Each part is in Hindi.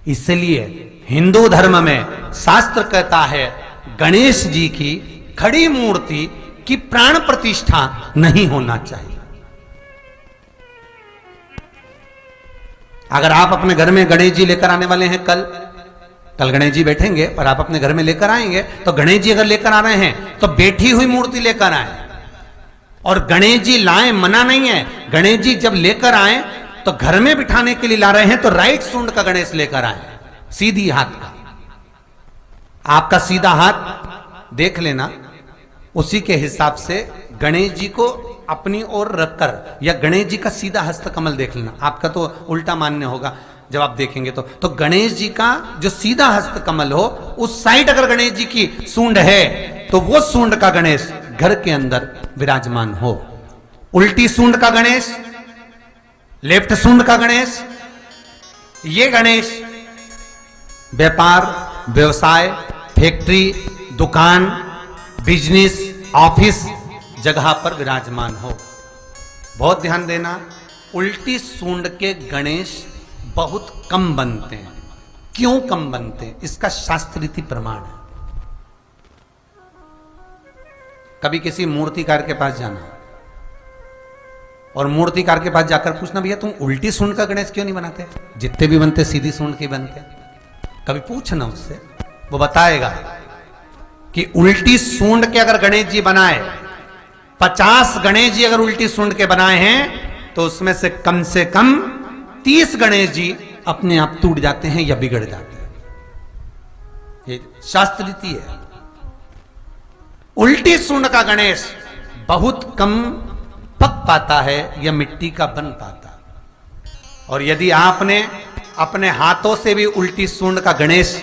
इसलिए हिंदू धर्म में शास्त्र कहता है गणेश जी की खड़ी मूर्ति की प्राण प्रतिष्ठा नहीं होना चाहिए। अगर आप अपने घर में गणेश जी लेकर आने वाले हैं, कल गणेश जी बैठेंगे और आप अपने घर में लेकर आएंगे, तो गणेश जी अगर लेकर आ रहे हैं तो बैठी हुई मूर्ति लेकर आए। और गणेश जी लाए मना नहीं है, गणेश जी जब लेकर आए तो घर में बिठाने के लिए ला रहे हैं तो राइट सूंड का गणेश लेकर आए, सीधी हाथ का। आपका सीधा हाथ देख लेना, उसी के हिसाब से गणेश जी को अपनी ओर रखकर, या गणेश जी का सीधा हस्त कमल देख लेना। आपका तो उल्टा मान्य होगा जब आप देखेंगे तो गणेश जी का जो सीधा हस्त कमल हो, उस साइड अगर गणेश जी की सूंड है तो वो सूंड का गणेश घर के अंदर विराजमान हो। उल्टी सूंड का गणेश, लेफ्ट सूंड का गणेश, ये गणेश व्यापार, व्यवसाय, फैक्ट्री, दुकान, बिजनेस, ऑफिस जगह पर विराजमान हो। बहुत ध्यान देना, उल्टी सूंड के गणेश बहुत कम बनते हैं। क्यों कम बनते हैं? इसका शास्त्रीय प्रमाण है। कभी किसी मूर्तिकार के पास जाना और मूर्तिकार के पास जाकर पूछना, भैया तुम उल्टी सूंड का गणेश क्यों नहीं बनाते? जितने भी बनते सीधी सूंड के बनते। कभी पूछना उससे, वो बताएगा कि उल्टी सूंड के अगर गणेश जी बनाए, 50 गणेश जी अगर उल्टी सूंड के बनाए हैं तो उसमें से कम 30 गणेश जी अपने आप टूट जाते हैं या बिगड़ जाते हैं। ये शास्त्र रीति है। उल्टी सूंड का गणेश बहुत कम पक पाता है या मिट्टी का बन पाता। और यदि आपने अपने हाथों से भी उल्टी सूंड का गणेश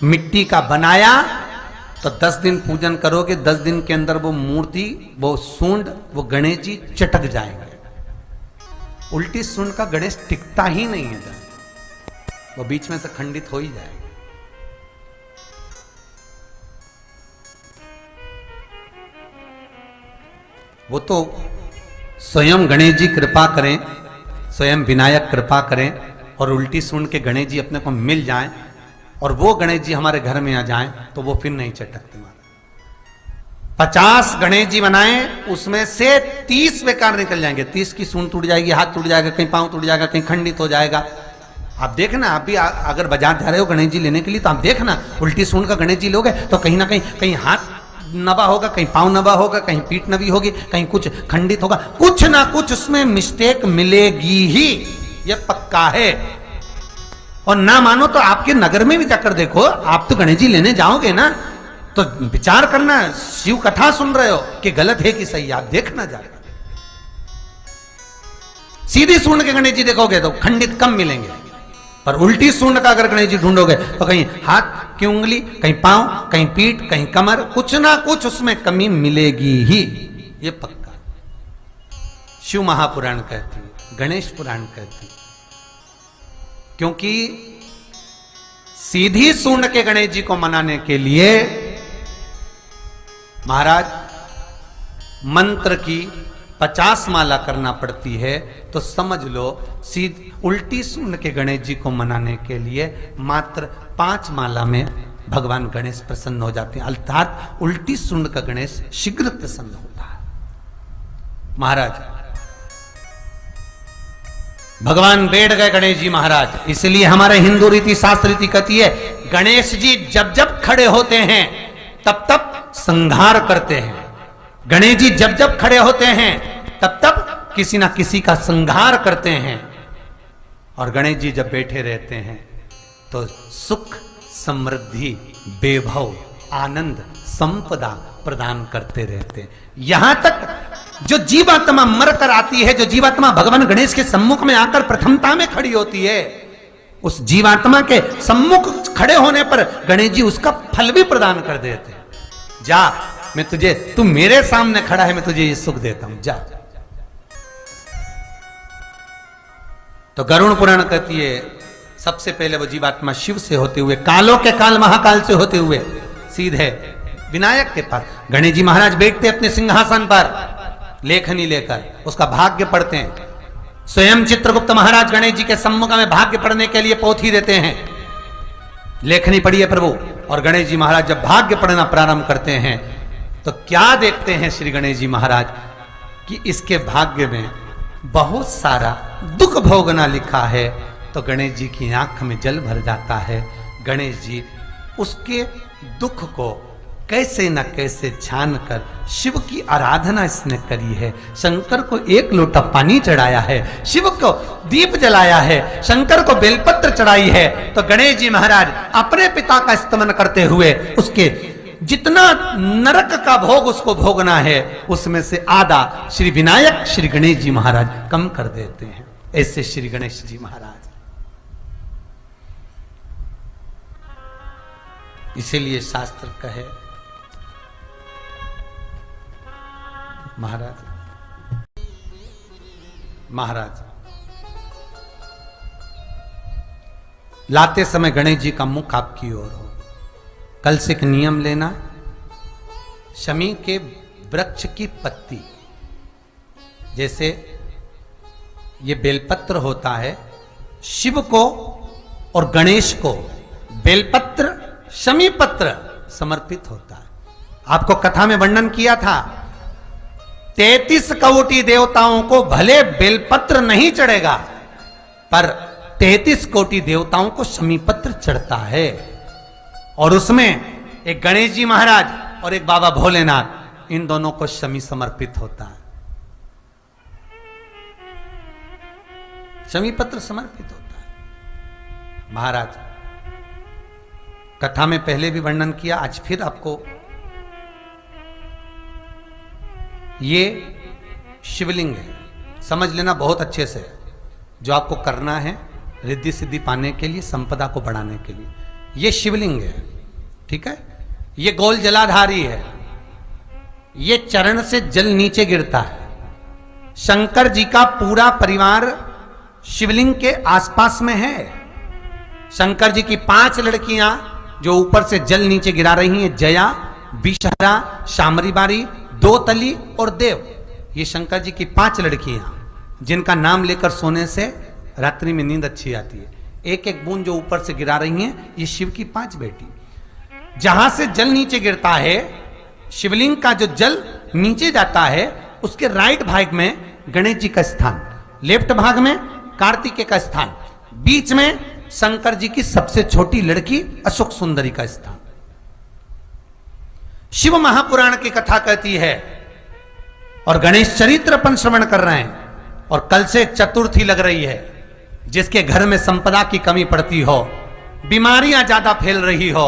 मिट्टी का बनाया तो 10 दिन पूजन करोगे, 10 दिन के अंदर वो मूर्ति, वो सूंड, वो गणेश जी चटक जाएंगे। उल्टी सूंड का गणेश टिकता ही नहीं है, वो बीच में से खंडित हो ही जाएगा। वो तो स्वयं गणेश जी कृपा करें, स्वयं विनायक कृपा करें और उल्टी सूंड के गणेश जी अपने को मिल जाएं और वो गणेश जी हमारे घर में आ जाएं तो वो फिर नहीं चटकते। 50 गणेश जी बनाए, उसमें से 30 बेकार निकल जाएंगे। 30 की सूंड टूट जाएगी, हाथ टूट जाएगा, कहीं पांव टूट जाएगा, कहीं खंडित हो जाएगा। आप देखना, आप भी अगर बाजार जा रहे हो गणेश जी लेने के लिए तो आप देखना, उल्टी सूंड का गणेश जी लोगे तो कहीं ना कहीं हाथ नबा होगा, कहीं पांव नबा होगा, कहीं पीठ नबी होगी, कहीं कुछ खंडित होगा, कुछ ना कुछ उसमें मिस्टेक मिलेगी ही, ये पक्का है। और ना मानो तो आपके नगर में भी जाकर देखो, आप तो गणेश जी लेने जाओगे ना तो विचार करना, शिव कथा सुन रहे हो कि गलत है कि सही, आप देखना जाकर। सीधी सूंड के गणेश जी देखोगे तो खंडित कम मिलेंगे, पर उल्टी सूंड का अगर गणेश जी ढूंढोगे तो कहीं हाथ की उंगली, कहीं पांव, कहीं पीठ, कहीं कमर, कुछ ना कुछ उसमें कमी मिलेगी ही, ये पक्का। शिव महापुराण कहती है, गणेश पुराण कहती है, क्योंकि सीधी सूंड के गणेश जी को मनाने के लिए महाराज मंत्र की 50 माला करना पड़ती है। तो समझ लो उल्टी सूंड के गणेश जी को मनाने के लिए मात्र 5 माला में भगवान गणेश प्रसन्न हो जाते हैं, अर्थात उल्टी सूंड का गणेश शीघ्र प्रसन्न होता है। महाराज भगवान बैठ गए गणेश जी महाराज, इसलिए हमारे हिंदू रीति शास्त्र रीति कहती है गणेश जी जब जब खड़े होते हैं तब तब संहार करते हैं। गणेश जी जब जब खड़े होते हैं तब तब किसी ना किसी का संहार करते हैं। और गणेश जी जब बैठे रहते हैं तो सुख, समृद्धि, वैभव, आनंद, संपदा प्रदान करते रहते हैं। यहां तक जो जीवात्मा मर कर आती है, जो जीवात्मा भगवान गणेश के सम्मुख में आकर प्रथमता में खड़ी होती है, उस जीवात्मा के सम्मुख खड़े होने पर गणेश जी उसका फल भी प्रदान कर देते हैं। जा, मैं तुझे, तू मेरे सामने खड़ा है, मैं तुझे ये सुख देता हूं, जा। तो गरुड़ पुराण कहती है सबसे पहले वो जीवात्मा शिव से होते हुए, कालों के काल महाकाल से होते हुए सीधे विनायक के पास गणेश जी महाराज बैठते अपने सिंहासन पर लेखनी लेकर, उसका भाग्य पढ़ते हैं। स्वयं चित्रगुप्त महाराज गणेश जी के सम्मुख में भाग्य पढ़ने के लिए पोथी देते हैं, लेखनी पढ़ी है प्रभु। और गणेश जी महाराज जब भाग्य पढ़ना प्रारंभ करते हैं तो क्या देखते हैं श्री गणेश जी महाराज कि इसके भाग्य में बहुत सारा दुख भोगना लिखा है। तो गणेश जी की आंख में जल भर जाता है। गणेश जी उसके दुख को कैसे न कैसे जानकर शिव की आराधना इसने करी है। शंकर को एक लोटा पानी चढ़ाया है, शिव को दीप जलाया है, शंकर को बेलपत्र चढ़ाई है। तो गणेश जी महाराज अपने पिता का स्तमन करते हुए उसके जितना नरक का भोग उसको भोगना है उसमें से आधा श्री विनायक श्री गणेश जी महाराज कम कर देते हैं। ऐसे श्री गणेश जी महाराज, इसीलिए शास्त्र कहे महाराज लाते समय गणेश जी का मुख आपकी ओर हो। कल से एक नियम लेना, शमी के वृक्ष की पत्ती, जैसे ये बेलपत्र होता है, शिव को और गणेश को बेलपत्र शमी पत्र समर्पित होता है। आपको कथा में वर्णन किया था 33 कोटि देवताओं को भले बेलपत्र नहीं चढ़ेगा पर 33 कोटि देवताओं को शमी पत्र चढ़ता है। और उसमें एक गणेश जी महाराज और एक बाबा भोलेनाथ, इन दोनों को शमी समर्पित होता है, शमी पत्र समर्पित होता है। महाराज कथा में पहले भी वर्णन किया, आज फिर आपको ये शिवलिंग है, समझ लेना बहुत अच्छे से, जो आपको करना है रिद्धि सिद्धि पाने के लिए, संपदा को बढ़ाने के लिए। ये शिवलिंग है, ठीक है। ये गोल जलाधारी है, ये चरण से जल नीचे गिरता है। शंकर जी का पूरा परिवार शिवलिंग के आसपास में है। शंकर जी की 5 लड़कियां जो ऊपर से जल नीचे गिरा रही हैं, जया, विषहरा, शामरी बारी, दो तली और देव, ये शंकर जी की 5 लड़कियां जिनका नाम लेकर सोने से रात्रि में नींद अच्छी आती है। एक एक बूंद जो ऊपर से गिरा रही हैं, ये शिव की 5 बेटी। जहां से जल नीचे गिरता है, शिवलिंग का जो जल नीचे जाता है, उसके राइट भाग में गणेश जी का स्थान, लेफ्ट भाग में कार्तिकेय का स्थान, बीच में शंकर जी की सबसे छोटी लड़की अशोक सुंदरी का स्थान। शिव महापुराण की कथा कहती है और गणेश चरित्र अपन श्रवण कर रहे हैं। और कल से चतुर्थी लग रही है। जिसके घर में संपदा की कमी पड़ती हो, बीमारियां ज्यादा फैल रही हो,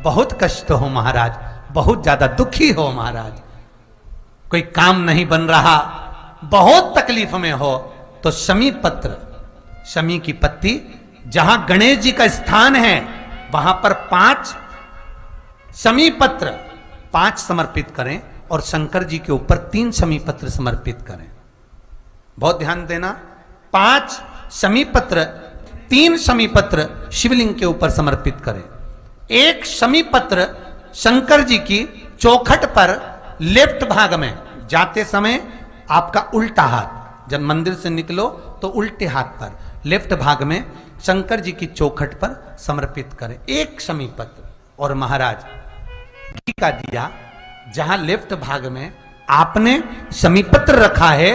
बहुत कष्ट हो महाराज, बहुत ज्यादा दुखी हो महाराज, कोई काम नहीं बन रहा, बहुत तकलीफ में हो, तो शमी पत्र, शमी की पत्ती, जहां गणेश जी का स्थान है वहां पर 5 शमी पत्र 5 समर्पित करें और शंकर जी के ऊपर 3 शमी पत्र समर्पित करें। बहुत ध्यान देना, 5 शमी पत्र, 3 शमी पत्र शिवलिंग के ऊपर समर्पित करें। एक शमी पत्र शंकर जी की चौखट पर लेफ्ट भाग में, जाते समय आपका उल्टा हाथ, जब मंदिर से निकलो तो उल्टे हाथ पर लेफ्ट भाग में शंकर जी की चौखट पर समर्पित करें एक शमी पत्र। और महाराज घी का दिया जहां लेफ्ट भाग में आपने शमी पत्र रखा है,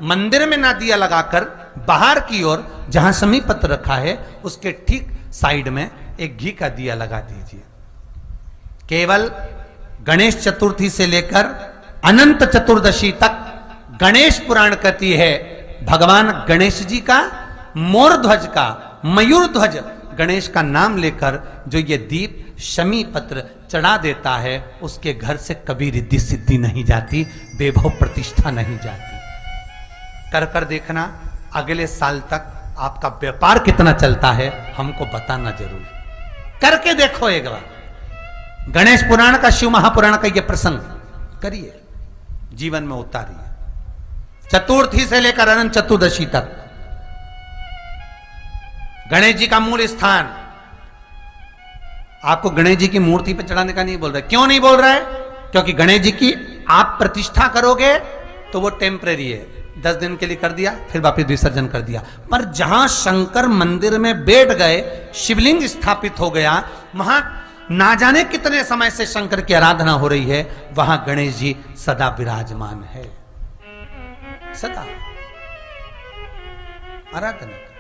मंदिर में ना दिया लगाकर बाहर की ओर जहां शमी पत्र रखा है उसके ठीक साइड में एक घी का दिया लगा दीजिए। केवल गणेश चतुर्थी से लेकर अनंत चतुर्दशी तक गणेश पुराण कहती है भगवान गणेश जी का, मोर ध्वज का, मयूर ध्वज गणेश का नाम लेकर जो ये दीप शमी पत्र चढ़ा देता है, उसके घर से कभी रिद्धि सिद्धि नहीं जाती, वैभव प्रतिष्ठा नहीं जाती। कर कर देखना, अगले साल तक आपका व्यापार कितना चलता है हमको बताना जरूर, करके देखो एक बार। गणेश पुराण का, शिव महापुराण का यह प्रसंग करिए, जीवन में उतारिए। चतुर्थी से लेकर अनंत चतुर्दशी तक गणेश जी का मूल स्थान, आपको गणेश जी की मूर्ति पर चढ़ाने का नहीं बोल रहा है। क्यों नहीं बोल रहा है? क्योंकि गणेश जी की आप प्रतिष्ठा करोगे तो वो टेम्परेरी है, 10 दिन के लिए कर दिया, फिर वापस विसर्जन कर दिया। पर जहां शंकर मंदिर में बैठ गए, शिवलिंग स्थापित हो गया, वहां ना जाने कितने समय से शंकर की आराधना हो रही है, वहां गणेश जी सदा विराजमान है, सदा आराधना कर।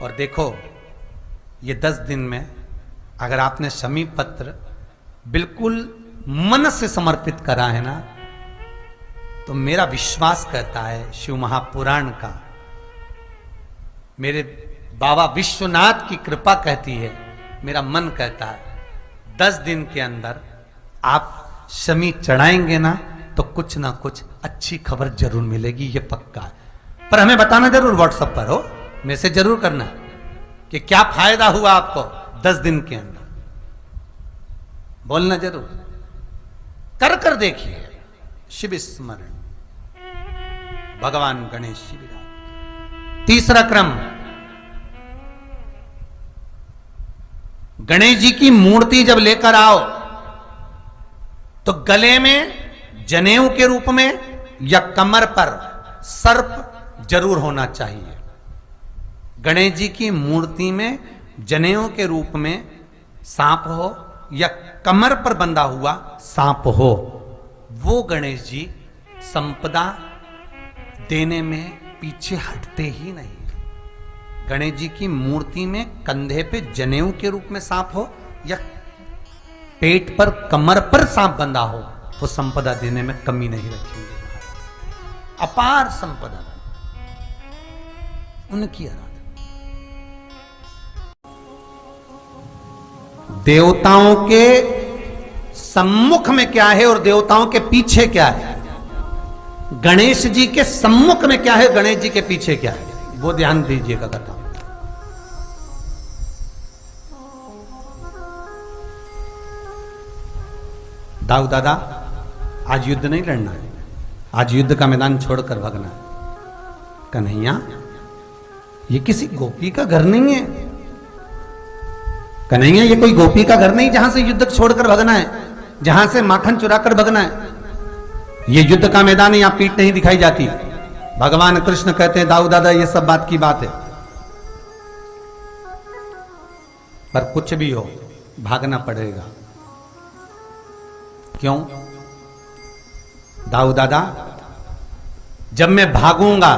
और देखो ये 10 दिन में अगर आपने शमी पत्र बिल्कुल मन से समर्पित करा है ना, तो मेरा विश्वास कहता है, शिव महापुराण का, मेरे बाबा विश्वनाथ की कृपा कहती है, मेरा मन कहता है, 10 दिन के अंदर आप शमी चढ़ाएंगे ना, तो कुछ ना कुछ अच्छी खबर जरूर मिलेगी, ये पक्का है। पर हमें बताना जरूर, व्हाट्सएप पर हो, मैसेज जरूर करना कि क्या फायदा हुआ आपको 10 दिन के अंदर, बोलना जरूर, कर देखिए। शिव स्मरण, भगवान गणेश शिव। तीसरा क्रम, गणेश जी की मूर्ति जब लेकर आओ तो गले में जनेऊ के रूप में या कमर पर सर्प जरूर होना चाहिए। गणेश जी की मूर्ति में जनेऊ के रूप में सांप हो या कमर पर बंधा हुआ सांप हो, वो गणेश जी संपदा देने में पीछे हटते ही नहीं। गणेश जी की मूर्ति में कंधे पे जनेऊ के रूप में सांप हो या पेट पर कमर पर सांप बंधा हो, वो संपदा देने में कमी नहीं रखेंगे। अपार संपदा उनकी आराधना। देवताओं के सम्मुख में क्या है और देवताओं के पीछे क्या है, गणेश जी के सम्मुख में क्या है, गणेश जी के पीछे क्या है, वो ध्यान दीजिएगा कथा। दाऊ दादा, आज युद्ध नहीं लड़ना है, आज युद्ध का मैदान छोड़कर भागना है। कन्हैया, ये किसी गोपी का घर नहीं है। कन्हैया, ये कोई गोपी का घर नहीं जहां से युद्ध छोड़कर भागना है, जहां से माखन चुराकर भागना है। ये युद्ध का मैदान है, यहां पीठ नहीं दिखाई जाती। भगवान कृष्ण कहते हैं, दाऊ दादा, ये सब बात की बात है, पर कुछ भी हो भागना पड़ेगा। क्यों दाऊ दादा? जब मैं भागूंगा,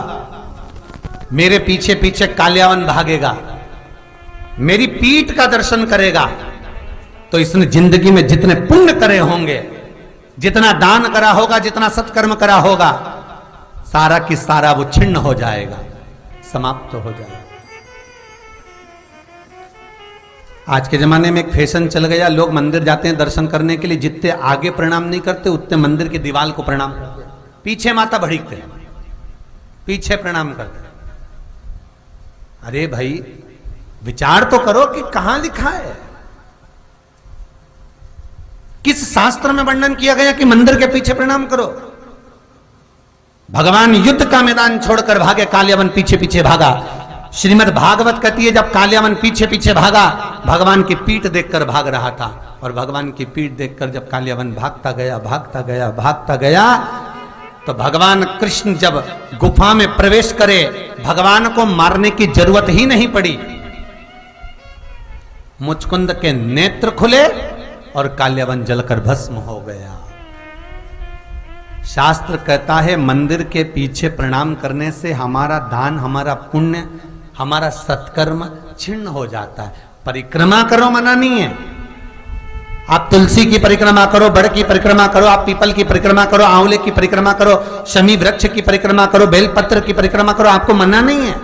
मेरे पीछे पीछे काल्यावन भागेगा, मेरी पीठ का दर्शन करेगा, तो इसने जिंदगी में जितने पुण्य करे होंगे, जितना दान करा होगा, जितना सत्कर्म करा होगा, सारा की सारा वो छिन्न हो जाएगा, समाप्त हो जाएगा। आज के जमाने में एक फैशन चल गया, लोग मंदिर जाते हैं दर्शन करने के लिए, जितने आगे प्रणाम नहीं करते उतने मंदिर की दीवार को प्रणाम करते हैं, पीछे माता भड़कते हैं, पीछे प्रणाम करते हैं। अरे भाई, विचार तो करो कि कहां लिखा है, किस शास्त्र में वर्णन किया गया कि मंदिर के पीछे प्रणाम करो। भगवान युद्ध का मैदान छोड़कर भागे, काल्यावन पीछे पीछे भागा। श्रीमद् भागवत कहती है, जब काल्यावन पीछे पीछे भागा, भगवान की पीठ देखकर भाग रहा था, और भगवान की पीठ देखकर जब काल्यावन भागता गया, भागता गया, भागता गया, तो भगवान कृष्ण जब गुफा में प्रवेश करे, भगवान को मारने की जरूरत ही नहीं पड़ी। मुचकुंद के नेत्र खुले और काल्यावन जलकर भस्म हो गया। शास्त्र कहता है, मंदिर के पीछे प्रणाम करने से हमारा दान, हमारा पुण्य, हमारा सत्कर्म छिन्न हो जाता है। परिक्रमा करो, मना नहीं है। आप तुलसी की परिक्रमा करो, बड़ की परिक्रमा करो, आप पीपल की परिक्रमा करो, आंवले की परिक्रमा करो, शमी वृक्ष की परिक्रमा करो, बेलपत्र की परिक्रमा करो, आपको मना नहीं है।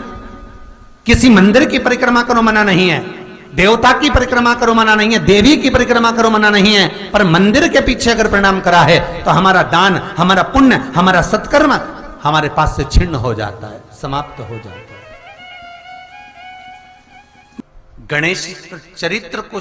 किसी मंदिर की परिक्रमा करो, मना नहीं है। देवता की परिक्रमा करो, मना नहीं है। देवी की परिक्रमा करो, मना नहीं है। पर मंदिर के पीछे अगर प्रणाम करा है तो हमारा दान, हमारा पुण्य, हमारा सत्कर्म हमारे पास से छिन्न हो जाता है, समाप्त हो जाता है। गणेश चरित्र को